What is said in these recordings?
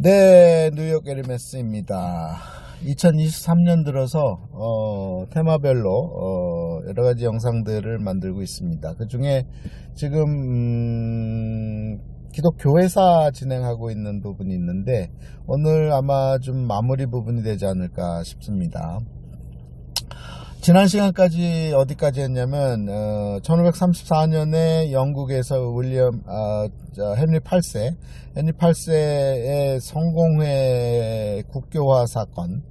네, 뉴욕 에르메스입니다. 2023년 들어서 테마별로 여러가지 영상들을 만들고 있습니다. 그 중에 지금 기독교회사 진행하고 있는 부분이 있는데 오늘 아마 좀 마무리 부분이 되지 않을까 싶습니다. 지난 시간까지 어디까지 했냐면 1534년에 영국에서 헨리 8세의 성공회 국교화 사건,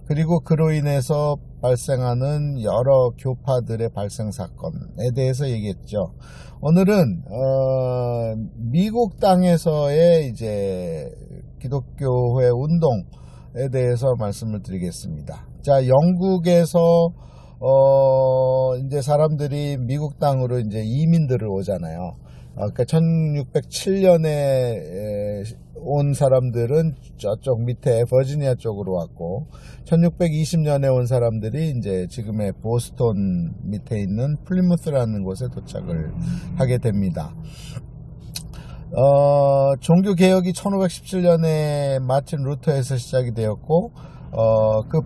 그리고 그로 인해서 발생하는 여러 교파들의 발생 사건에 대해서 얘기했죠. 오늘은 미국 땅에서의 이제 기독교회 운동에 대해서 말씀을 드리겠습니다. 자, 영국에서 이제 사람들이 미국 땅으로 이제 이민들을 오잖아요. 그러니까 1607년에 온 사람들은 저쪽 밑에 버지니아 쪽으로 왔고, 1620년에 온 사람들이 이제 지금의 보스턴 밑에 있는 플리무스라는 곳에 도착을 하게 됩니다. 종교 개혁이 1517년에 마틴 루터에서 시작이 되었고, 그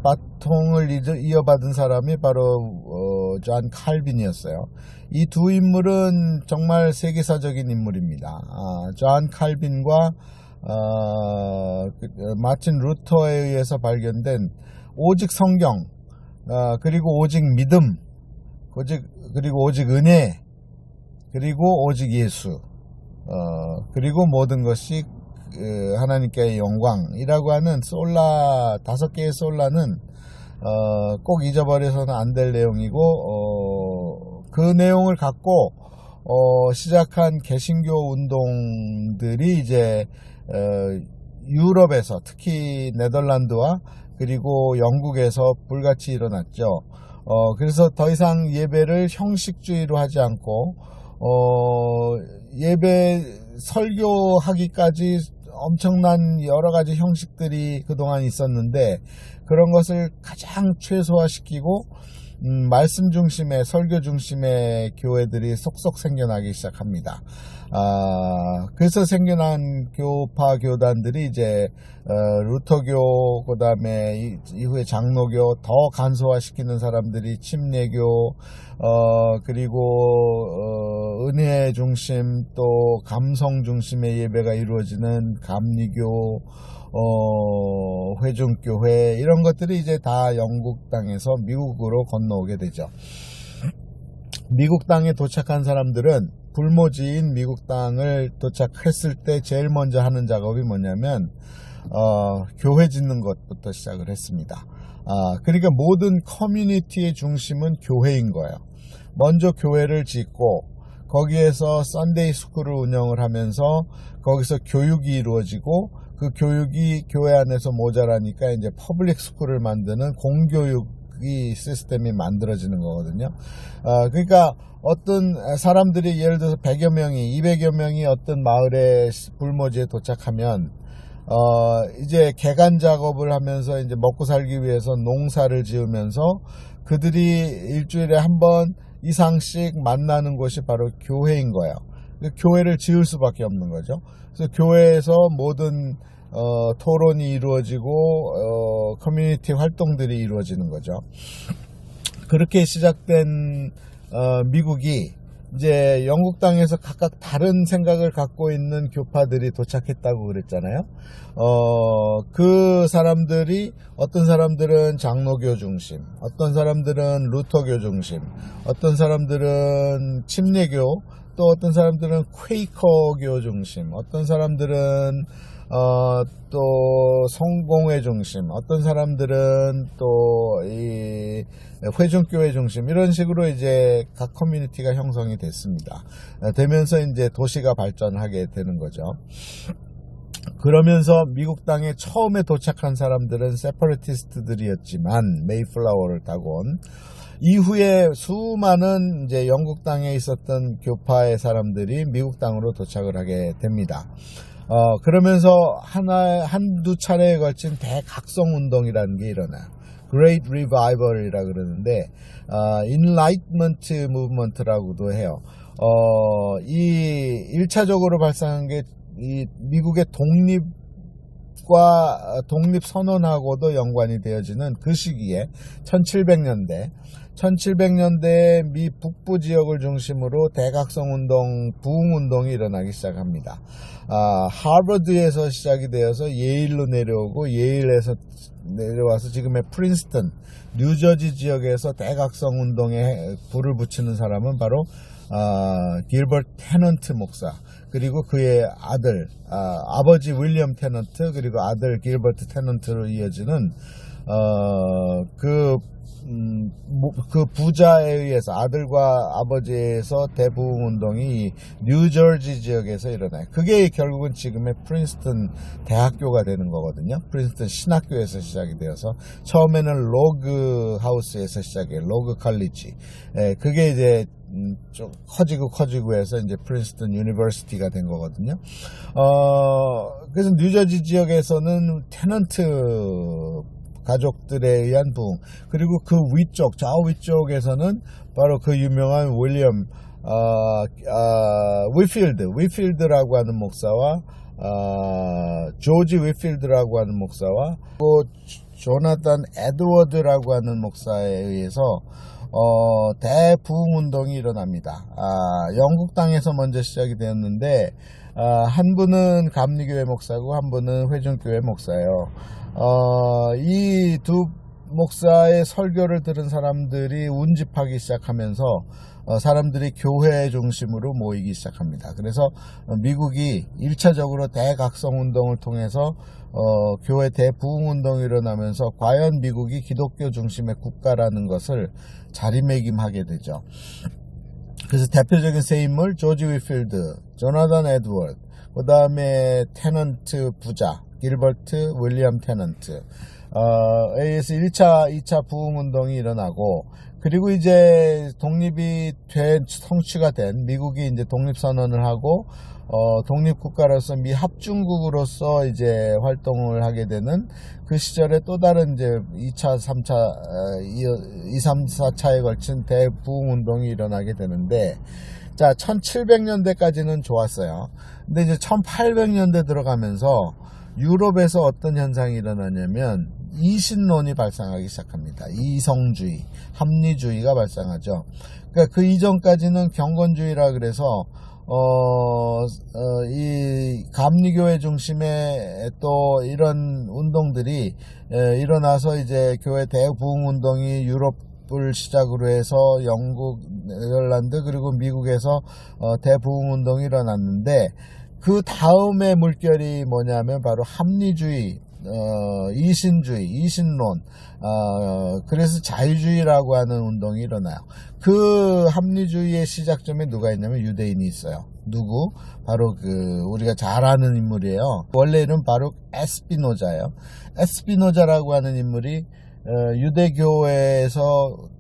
바통을 이어받은 사람이 바로 존 칼빈이었어요. 이 두 인물은 정말 세계사적인 인물입니다. 존 칼빈과 마틴 루터에 의해서 발견된 오직 성경, 그리고 오직 믿음, 그리고 오직 은혜, 그리고 오직 예수, 그리고 모든 것이 하나님께의 영광이라고 하는 솔라, 5개의 솔라는 꼭 잊어버려서는 안 될 내용이고, 그 내용을 갖고 시작한 개신교 운동들이 이제 유럽에서, 특히 네덜란드와 그리고 영국에서 불같이 일어났죠. 그래서 더 이상 예배를 형식주의로 하지 않고 예배 설교하기까지 엄청난 여러 가지 형식들이 그동안 있었는데, 그런 것을 가장 최소화시키고 말씀 중심의, 설교 중심의 교회들이 속속 생겨나기 시작합니다. 그래서 생겨난 교파 교단들이 이제 루터교, 그 다음에 이후에 장로교, 더 간소화시키는 사람들이 침례교, 그리고 은혜 중심, 또 감성 중심의 예배가 이루어지는 감리교, 회중교회, 이런 것들이 이제 다 영국 땅에서 미국으로 건너오게 되죠. 미국 땅에 도착한 사람들은 불모지인 미국 땅을 도착했을 때 제일 먼저 하는 작업이 뭐냐면 교회 짓는 것부터 시작을 했습니다. 그러니까 모든 커뮤니티의 중심은 교회인 거예요. 먼저 교회를 짓고 거기에서 썬데이 스쿨을 운영을 하면서 거기서 교육이 이루어지고, 그 교육이 교회 안에서 모자라니까 이제 퍼블릭 스쿨을 만드는 공교육이 시스템이 만들어지는 거거든요. 그러니까 어떤 사람들이 예를 들어서 100여 명이, 200여 명이 어떤 마을에 불모지에 도착하면 이제 개간 작업을 하면서 이제 먹고 살기 위해서 농사를 지으면서 그들이 일주일에 한 번 이상씩 만나는 곳이 바로 교회인 거예요. 교회를 지을 수밖에 없는 거죠. 그래서 교회에서 모든 토론이 이루어지고 커뮤니티 활동들이 이루어지는 거죠. 그렇게 시작된 미국이 이제 영국 땅에서 각각 다른 생각을 갖고 있는 교파들이 도착했다고 그랬잖아요. 그 사람들이, 어떤 사람들은 장로교 중심, 어떤 사람들은 루터교 중심, 어떤 사람들은 침례교, 또 어떤 사람들은 퀘이커교 중심, 어떤 사람들은 또 성공회 중심, 어떤 사람들은 또 이 회중교회 중심, 이런 식으로 이제 각 커뮤니티가 형성이 됐습니다. 되면서 이제 도시가 발전하게 되는 거죠. 그러면서 미국 땅에 처음에 도착한 사람들은 세퍼레티스트들이었지만, 메이플라워를 타고 온 이후에 수많은 이제 영국 땅에 있었던 교파의 사람들이 미국 땅으로 도착을 하게 됩니다. 그러면서 한두 차례에 걸친 대각성 운동이라는 게 일어나요. Great Revival이라 그러는데, Enlightenment Movement라고도 해요. 이 1차적으로 발생한 게 이 미국의 독립선언하고도 연관이 되어지는 그 시기에 1700년대 미 북부 지역을 중심으로 대각성운동, 부흥운동이 일어나기 시작합니다. 하버드에서 시작이 되어서 예일로 내려오고, 예일에서 내려와서 지금의 프린스턴, 뉴저지 지역에서 대각성운동에 불을 붙이는 사람은 바로 길버트 테넌트 목사, 그리고 그의 아들, 아버지 윌리엄 테넌트, 그리고 아들 길버트 테넌트로 이어지는 그 부자에 의해서, 아들과 아버지에서 대부흥운동이 뉴저지 지역에서 일어나요. 그게 결국은 지금의 프린스턴 대학교가 되는 거거든요. 프린스턴 신학교에서 시작이 되어서, 처음에는 로그 하우스에서 시작해요. 로그 칼리지. 그게 이제 좀 커지고 해서 이제 프린스턴 유니버시티가 된 거거든요. 그래서 뉴저지 지역에서는 테넌트 가족들에 의한 부흥, 그리고 그 위쪽, 좌우 위쪽에서는 바로 그 유명한 윌리엄 위필드라고 하는 목사와 조지 위필드라고 하는 목사와 또 조나단 에드워드라고 하는 목사에 의해서 대부흥운동이 일어납니다. 영국 땅에서 먼저 시작이 되었는데, 한 분은 감리교회 목사고 한 분은 회중교회 목사예요. 이 두 목사의 설교를 들은 사람들이 운집하기 시작하면서 사람들이 교회 중심으로 모이기 시작합니다. 그래서 미국이 1차적으로 대각성운동을 통해서 교회 대부흥운동이 일어나면서 과연 미국이 기독교 중심의 국가라는 것을 자리매김하게 되죠. 그래서 대표적인 세 인물, 조지 위필드, 조나단 에드워드, 그 다음에 테넌트 부자 길버트 윌리엄 테넌트 에서 1차, 2차 부흥운동이 일어나고, 그리고 이제 독립이 성취가 된, 미국이 이제 독립선언을 하고 독립국가로서 미 합중국으로서 이제 활동을 하게 되는 그 시절에 또 다른 이제 2차, 3차, 2, 3, 4차에 걸친 대부흥운동이 일어나게 되는데, 자, 1700년대까지는 좋았어요. 근데 이제 1800년대 들어가면서 유럽에서 어떤 현상이 일어나냐면 이신론이 발생하기 시작합니다. 이성주의, 합리주의가 발생하죠. 그러니까 그 이전까지는 경건주의라 그래서 이 감리교회 중심의 또 이런 운동들이 일어나서 이제 교회 대부흥운동이 유럽을 시작으로 해서 영국, 네덜란드, 그리고 미국에서 대부흥운동이 일어났는데, 그 다음의 물결이 뭐냐면 바로 합리주의, 이신주의, 이신론, 그래서 자유주의라고 하는 운동이 일어나요. 그 합리주의의 시작점에 누가 있냐면 유대인이 있어요. 누구? 바로 우리가 잘 아는 인물이에요. 원래 이름 바로 에스피노자예요. 에스피노자라고 하는 인물이 유대교회에서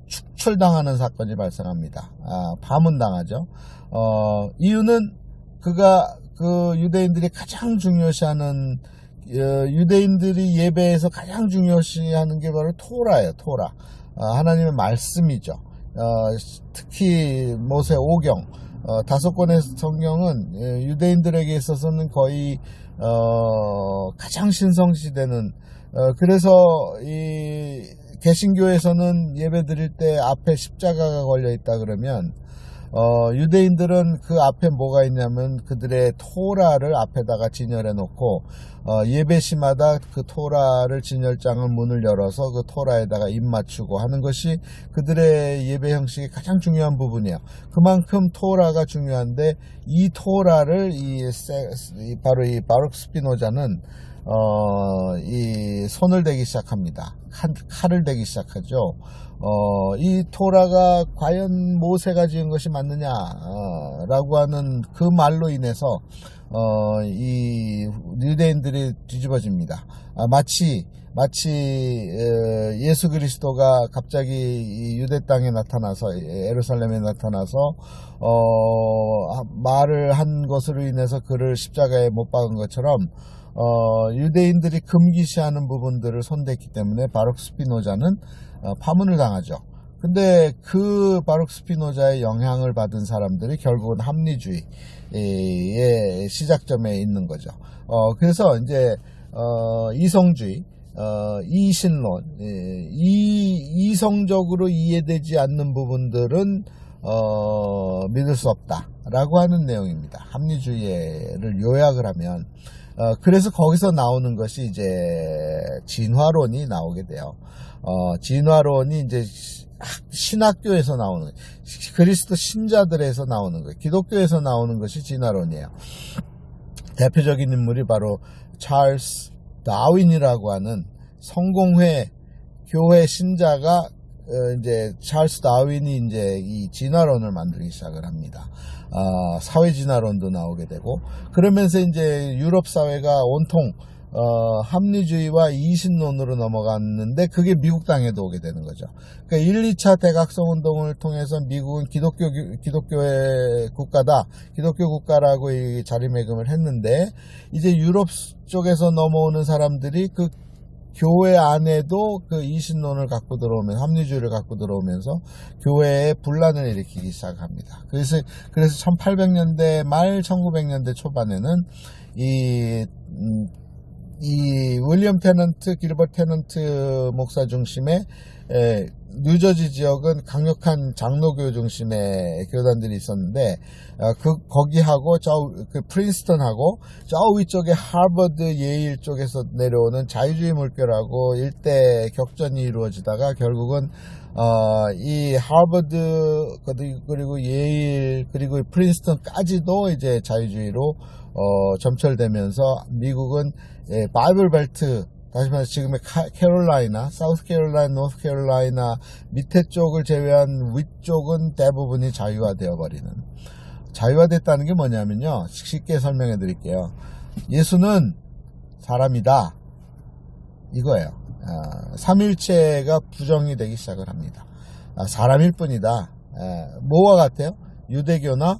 축출당하는 사건이 발생합니다. 파문당하죠. 이유는 그가 유대인들이 가장 중요시하는, 유대인들이 예배에서 가장 중요시하는 게 바로 토라예요. 토라. 하나님의 말씀이죠. 특히 모세 오경, 5권의 성경은 유대인들에게 있어서는 거의 가장 신성시되는, 그래서 이 개신교에서는 예배 드릴 때 앞에 십자가가 걸려 있다 그러면 유대인들은 그 앞에 뭐가 있냐면 그들의 토라를 앞에다가 진열해 놓고 예배시마다 그 토라를 진열장을 문을 열어서 그 토라에다가 입 맞추고 하는 것이 그들의 예배 형식의 가장 중요한 부분이에요. 그만큼 토라가 중요한데, 이 토라를 바로 이 바룩 스피노자는 이 손을 대기 시작합니다. 칼을 대기 시작하죠. 이 토라가 과연 모세가 지은 것이 맞느냐 라고 하는 그 말로 인해서 이 유대인들이 뒤집어집니다. 마치 예수 그리스도가 갑자기 유대 땅에 나타나서, 예루살렘에 나타나서 말을 한 것으로 인해서 그를 십자가에 못 박은 것처럼 유대인들이 금기시하는 부분들을 손댔기 때문에 바룩 스피노자는 파문을 당하죠. 근데 그 바룩 스피노자의 영향을 받은 사람들이 결국은 합리주의의 시작점에 있는 거죠. 그래서 이제 이성주의, 이신론, 이성적으로 이해되지 않는 부분들은 믿을 수 없다라고 하는 내용입니다. 합리주의를 요약을 하면 그래서 거기서 나오는 것이 이제 진화론이 나오게 돼요. 진화론이 이제 신학교에서 나오는, 그리스도 신자들에서 나오는 거예요. 기독교에서 나오는 것이 진화론이에요. 대표적인 인물이 바로 찰스 다윈이라고 하는 성공회 교회 신자가 이제 찰스 다윈이 이제 이 진화론을 만들기 시작을 합니다. 사회 진화론도 나오게 되고, 그러면서 이제 유럽 사회가 온통 합리주의와 이신론으로 넘어갔는데 그게 미국 땅에도 오게 되는 거죠. 그러니까 1, 2차 대각성 운동을 통해서 미국은 기독교의 국가다, 기독교 국가라고 이 자리매김을 했는데, 이제 유럽 쪽에서 넘어오는 사람들이 그 교회 안에도 그 이신론을 갖고 들어오면서, 합리주의를 갖고 들어오면서 교회에 분란을 일으키기 시작합니다. 그래서 1800년대 말 1900년대 초반에는 이 윌리엄 테넌트, 길버트 테넌트 목사 중심의 뉴저지 지역은 강력한 장로교 중심의 교단들이 있었는데, 거기하고 그 프린스턴하고 저 위쪽에 하버드, 예일 쪽에서 내려오는 자유주의 물결하고 일대 격전이 이루어지다가 결국은 이 하버드 그리고 예일 그리고 프린스턴까지도 이제 자유주의로 점철되면서 미국은 바이블 벨트, 다시 말해서 지금의 캐롤라이나, 사우스 캐롤라이나, 노스 캐롤라이나 밑에 쪽을 제외한 위쪽은 대부분이 자유화되어 버리는. 자유화됐다는 게 뭐냐면요, 쉽게 설명해 드릴게요. 예수는 사람이다, 이거예요. 삼일체가 부정이 되기 시작을 합니다. 사람일 뿐이다. 뭐와 같아요? 유대교나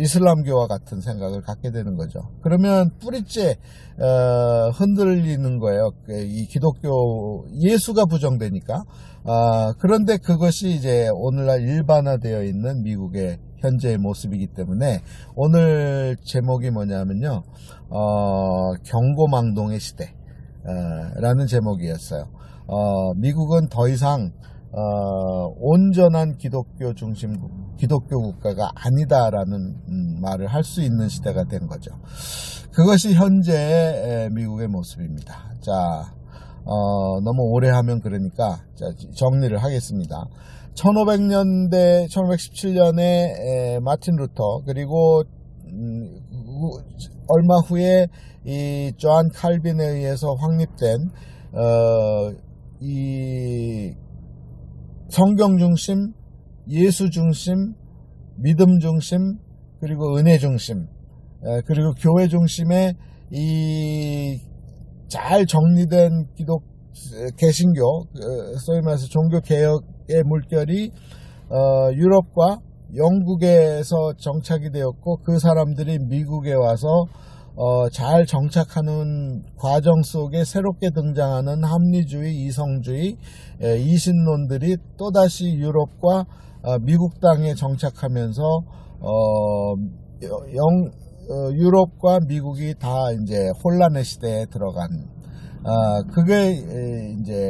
이슬람교와 같은 생각을 갖게 되는 거죠. 그러면 뿌리째 흔들리는 거예요. 이 기독교, 예수가 부정되니까. 그런데 그것이 이제 오늘날 일반화되어 있는 미국의 현재의 모습이기 때문에 오늘 제목이 뭐냐면요, 경고망동의 시대 라는 제목이었어요. 미국은 더 이상 온전한 기독교 중심 기독교 국가가 아니다라는 말을 할 수 있는 시대가 된 거죠. 그것이 현재 미국의 모습입니다. 자, 너무 오래 하면 그러니까 정리를 하겠습니다. 1500년대 1517년에 마틴 루터, 그리고 얼마 후에 이 조한 칼빈에 의해서 확립된 이 성경 중심, 예수 중심, 믿음 중심, 그리고 은혜 중심, 그리고 교회 중심의 이 잘 정리된 개신교, 소위 말해서 종교 개혁의 물결이 유럽과 영국에서 정착이 되었고, 그 사람들이 미국에 와서 잘 정착하는 과정 속에 새롭게 등장하는 합리주의, 이성주의, 이신론들이 또다시 유럽과 미국 땅에 정착하면서 유럽과 미국이 다 이제 혼란의 시대에 들어간, 그게 이제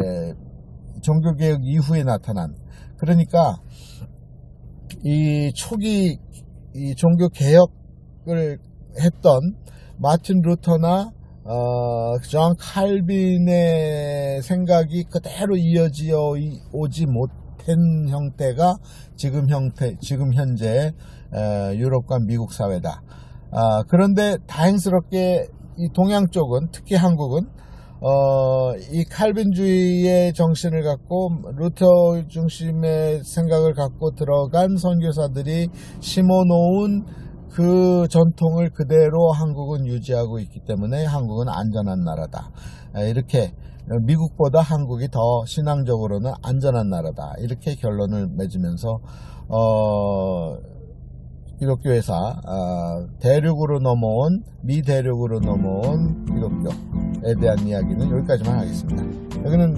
종교개혁 이후에 나타난, 그러니까 이 초기 이 종교개혁을 했던 마틴 루터나 존 칼빈의 생각이 그대로 이어져 오지 못한 형태가 지금 현재 유럽과 미국 사회다. 그런데 다행스럽게 이 동양 쪽은, 특히 한국은 이 칼빈주의의 정신을 갖고 루터 중심의 생각을 갖고 들어간 선교사들이 심어놓은 그 전통을 그대로 한국은 유지하고 있기 때문에 한국은 안전한 나라다. 이렇게 미국보다 한국이 더 신앙적으로는 안전한 나라다. 이렇게 결론을 맺으면서 기독교에서 대륙으로 넘어온, 미대륙으로 넘어온 기독교에 대한 이야기는 여기까지만 하겠습니다. 여기는